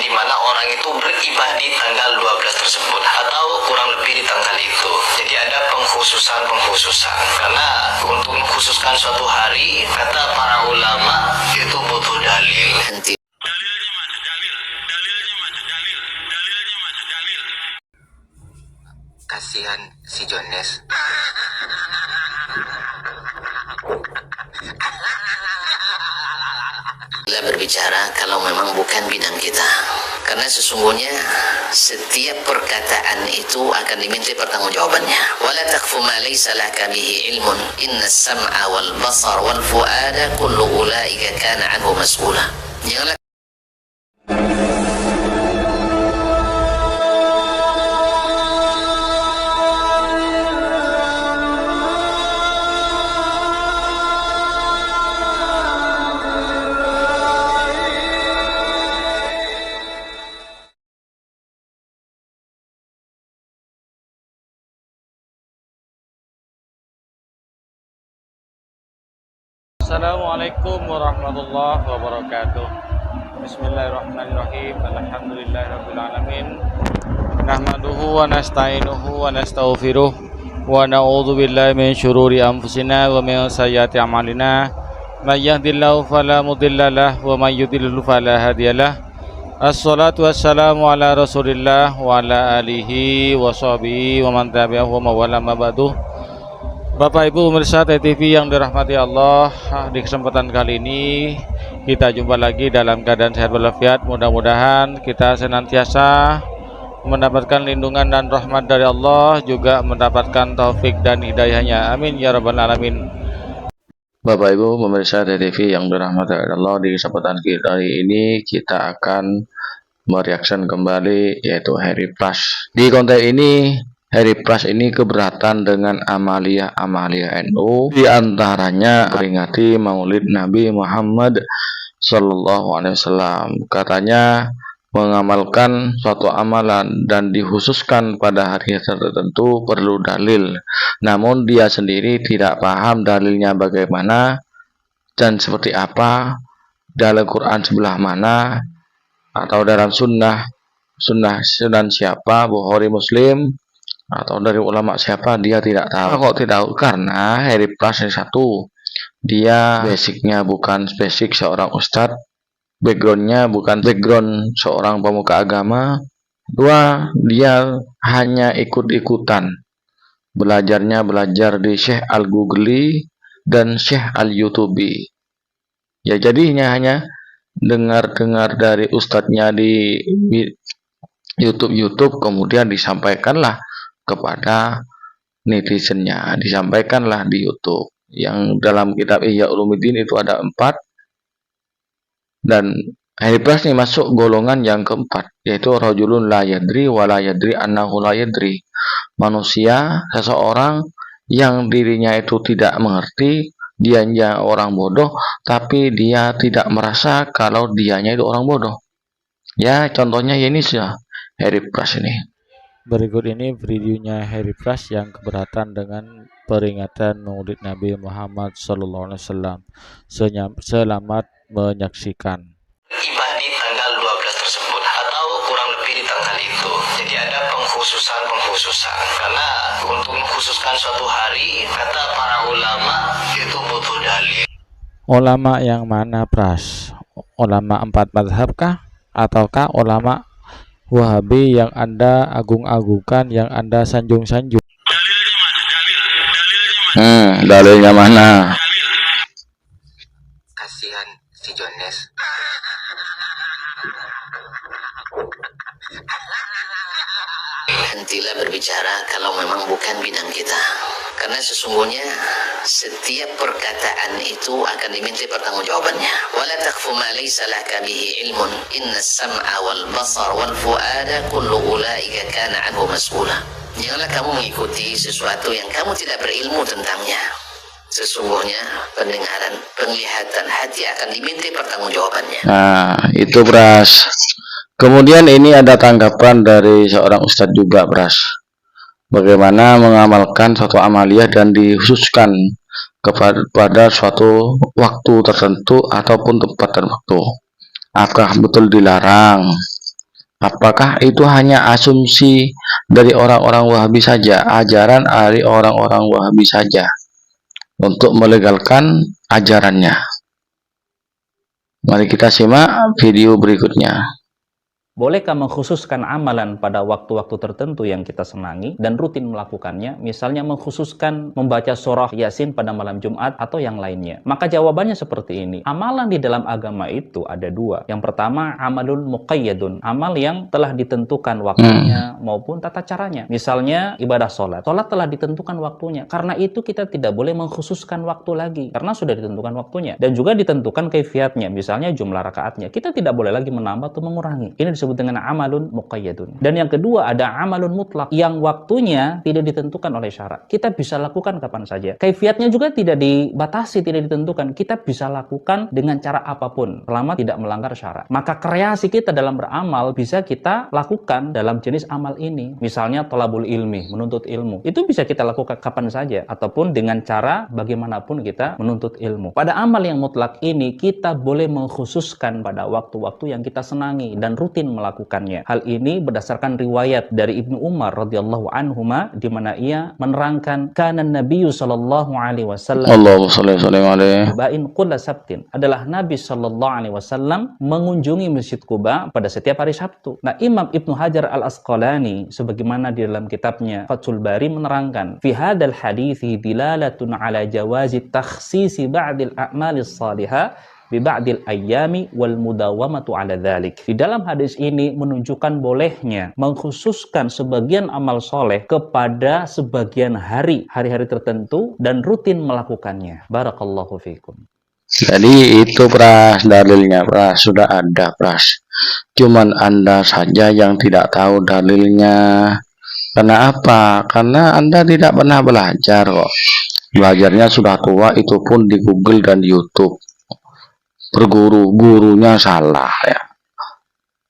di mana orang itu beribadah di tanggal 12 tersebut atau kurang lebih di tanggal itu. Jadi ada pengkhususan karena untuk mengkhususkan suatu hari kata para ulama itu butuh dalil. Kasihan si Jones. Bila berbicara kalau memang bukan bidang kita, karena sesungguhnya setiap perkataan itu akan diminta pertanggungjawabannya. Wala taqfu ma laysa laka bihi ilmun inna as-sam'a wal basar wal fu'ada kullu ulaika kana anhu mas'ula. Janganlah Assalamualaikum warahmatullahi wabarakatuh. Bismillahirrahmanirrahim. Alhamdulillahirrabbilalamin. Nahmaduhu wa nasta'inuhu wa nastaghfiruh wa na'udzu billahi min syururi anfusina wa min sayyiati a'malina. May yahdihillahu fala mudhillalah wa may yudhlil fala hadiyalah. Assalatu wassalamu ala Rasulillah wa ala alihi wa sahbihi wa man tabi'ahu wa mawala ma ba'du. Bapak Ibu pemirsa TV yang dirahmati Allah, di kesempatan kali ini kita jumpa lagi dalam keadaan sehat walafiat. Mudah-mudahan kita senantiasa mendapatkan lindungan dan rahmat dari Allah, juga mendapatkan taufik dan hidayahnya. Amin ya rabbal alamin. Bapak Ibu pemirsa TV yang dirahmati Allah, di kesempatan kita hari ini kita akan mereaction kembali yaitu Harry Plus. Di konten ini Harry Plus ini keberatan dengan amalia NU, di antaranya peringati Maulid Nabi Muhammad Sallallahu Alaihi Wasallam. Katanya mengamalkan suatu amalan dan dikhususkan pada hari tertentu perlu dalil. Namun dia sendiri tidak paham dalilnya bagaimana dan seperti apa, dalam Quran sebelah mana atau dalam sunnah siapa, Bukhari, Muslim, atau dari ulama siapa, dia tidak tahu. Kok tidak tahu? Karena Harry Plus yang satu, dia basicnya bukan basic seorang ustadz, backgroundnya bukan background seorang pemuka agama. Dua, dia hanya ikut-ikutan, belajarnya belajar di Syekh Al-Google dan Syekh Al-YouTube. Ya jadinya hanya dengar-dengar dari ustadznya di YouTube, kemudian disampaikanlah kepada netizennya, disampaikanlah di YouTube. Yang dalam kitab Ihya Ulumuddin itu ada 4, dan Harry Plus ini masuk golongan yang keempat, yaitu rajulun la yadri wa la yadri annahu la yadri. Manusia, seseorang yang dirinya itu tidak mengerti, dianya orang bodoh, tapi dia tidak merasa kalau dianya itu orang bodoh. Ya contohnya ini sih Harry Plus ini. Berikut ini videonya Harry Plus yang keberatan dengan peringatan Maulid Nabi Muhammad SAW. Selamat menyaksikan. Ibadah di tanggal 12 tersebut atau kurang lebih di tanggal itu. Jadi ada pengkhususan karena untuk mengkhususkan suatu hari kata para ulama itu butuh dalil. Ulama yang mana, Pras? Ulama 4 mazhab kah? Ataukah ulama Wahabi yang Anda agung-agungkan, yang Anda sanjung-sanjung? Dalilnya mana? Kasihan si Jones. hentilah berbicara kalau memang bukan bidang kita, karena sesungguhnya setiap perkataan itu akan diminta pertanggungjawabannya. Wala taqfu ma laysa laka bihi ilmun inna as-sam'a wal basar wal fu'ada kullu ulaika kana anhu mas'ula. Janganlah kamu mengikuti sesuatu yang kamu tidak berilmu tentangnya. Sesungguhnya pendengaran, penglihatan, hati akan diminta pertanggungjawabannya. Nah, itu Bras. Kemudian ini ada tanggapan dari seorang ustadz juga, Bras. Bagaimana mengamalkan suatu amalia dan dikhususkan kepada suatu waktu tertentu ataupun tempat tertentu. Apakah betul dilarang? Apakah itu hanya asumsi dari orang-orang Wahabi saja, ajaran dari orang-orang Wahabi saja untuk melegalkan ajarannya? Mari kita simak video berikutnya. Bolehkah mengkhususkan amalan pada waktu-waktu tertentu yang kita senangi dan rutin melakukannya? Misalnya mengkhususkan membaca surah Yasin pada malam Jumat atau yang lainnya. Maka jawabannya seperti ini. Amalan di dalam agama itu ada dua. Yang pertama, amalun muqayyadun. Amal yang telah ditentukan waktunya maupun tata caranya. Misalnya ibadah sholat. Sholat telah ditentukan waktunya. Karena itu kita tidak boleh mengkhususkan waktu lagi. Karena sudah ditentukan waktunya. Dan juga ditentukan kaifiatnya. Misalnya jumlah rakaatnya. Kita tidak boleh lagi menambah atau mengurangi. Ini disebut dengan amalun muqayyadun. Dan yang kedua ada amalun mutlak yang waktunya tidak ditentukan oleh syarat. Kita bisa lakukan kapan saja. Kaifiatnya juga tidak dibatasi, tidak ditentukan. Kita bisa lakukan dengan cara apapun selama tidak melanggar syarat. Maka kreasi kita dalam beramal bisa kita lakukan dalam jenis amal ini. Misalnya thalabul ilmi, menuntut ilmu. Itu bisa kita lakukan kapan saja ataupun dengan cara bagaimanapun kita menuntut ilmu. Pada amal yang mutlak ini kita boleh mengkhususkan pada waktu-waktu yang kita senangi dan rutin melakukannya. Hal ini berdasarkan riwayat dari Ibnu Umar radhiyallahu anhuma di mana ia menerangkan kana Nabi sallallahu alaihi wasallam Allahumma shalli alaihi Ba'in kulla sabtin adalah Nabi sallallahu alaihi wasallam mengunjungi Masjid Quba pada setiap hari Sabtu. Nah, Imam Ibnu Hajar Al-Asqalani sebagaimana di dalam kitabnya Fathul Bari menerangkan fi hadzal hadithi dilalatun ala jawazi takhsisi ba'dil a'malis salihah bi ba'dil ayyami wal mudawamatu ala dzalik. Di dalam hadis ini menunjukkan bolehnya mengkhususkan sebagian amal soleh kepada sebagian hari-hari tertentu dan rutin melakukannya. Barakallahu fiikum. Jadi itu pras dalilnya, pras sudah ada pras. Cuman Anda saja yang tidak tahu dalilnya. Karena apa? Karena Anda tidak pernah belajar kok. Belajarnya sudah tua, itu pun di Google dan di YouTube. Gurunya salah ya.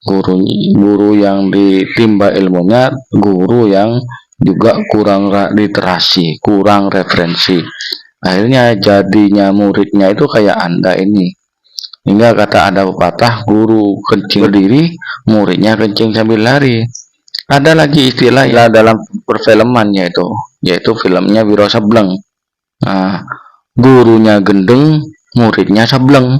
Guru yang ditimba ilmunya, guru yang juga kurang literasi, kurang referensi. Akhirnya jadinya muridnya itu kayak Anda ini. Hingga kata ada pepatah, guru kencing berdiri, muridnya kencing sambil lari. Ada lagi istilah dalam perfilmannya itu, yaitu filmnya Wiro Sableng. Nah, gurunya gendeng, muridnya sableng.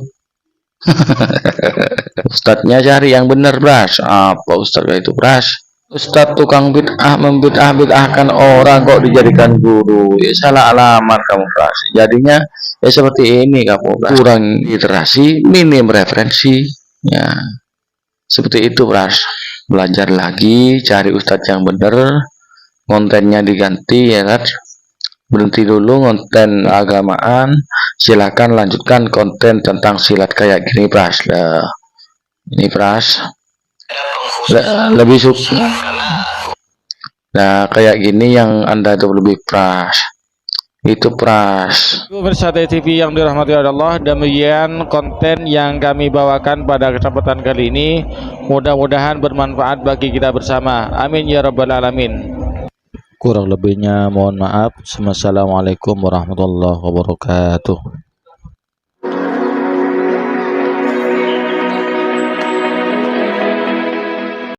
Ustadznya cari yang benar, Bras. Apa ustadz itu, Bras? Ustadz tukang bid'ah membid'ah-bid'ahkan orang kok dijadikan guru. Ya, salah alamat kamu, Bras. Jadinya ya seperti ini kamu, Bras. Kurang literasi, minim referensi. Ya, seperti itu, Bras. Belajar lagi, cari ustadz yang benar, kontennya diganti ya kan. Berhenti dulu konten agamaan, silakan lanjutkan konten tentang silat kayak gini, Pras. Ini Pras lebih suka. Nah, kayak gini yang Anda itu lebih Pras. Itu Pras. Pemirsa TV yang dirahmati Allah, demikian konten yang kami bawakan pada kesempatan kali ini. Mudah-mudahan bermanfaat bagi kita bersama. Amin ya rabbal alamin. Kurang lebihnya mohon maaf. Wassalamualaikum warahmatullahi wabarakatuh.